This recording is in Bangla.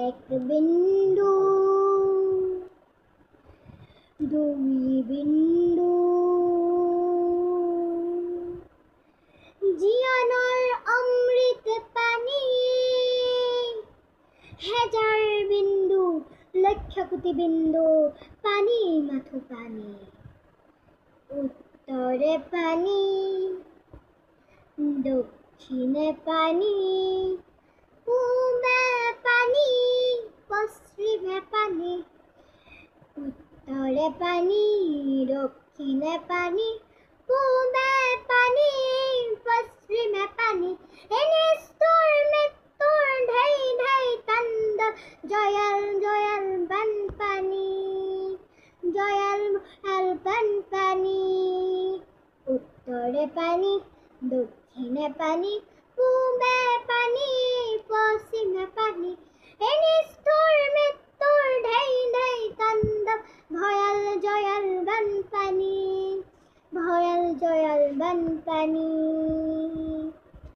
এক বিন্দু দুই বিন্দু জীবনৰ অমৃত পানী হাজাৰ বিন্দু লক্ষ কোটি বিন্দু পানী মাথো পানী উত্তৰে পানী দক্ষিণে পানী পূবে পানী পশ্চিমে পানী উত্তরে পানী দক্ষিণে পানী পূবে পানী পশ্চিমে পানী নিষ্ঠুৰ মৃত্যুৰ ঢেই ঢেই তাণ্ডৱ জয়াল জয়াল বানপানী জয়াল মহাল বানপানী উত্তরে পানী দক্ষিণে পানী পূবে পানী পশ্চিমে পানী নিষ্ঠুৰ মৃত্যুৰ ঢেই ঢেই তাণ্ডৱ ভয়াল জয়াল বানপানী ভয়াল জয়াল বানপানী।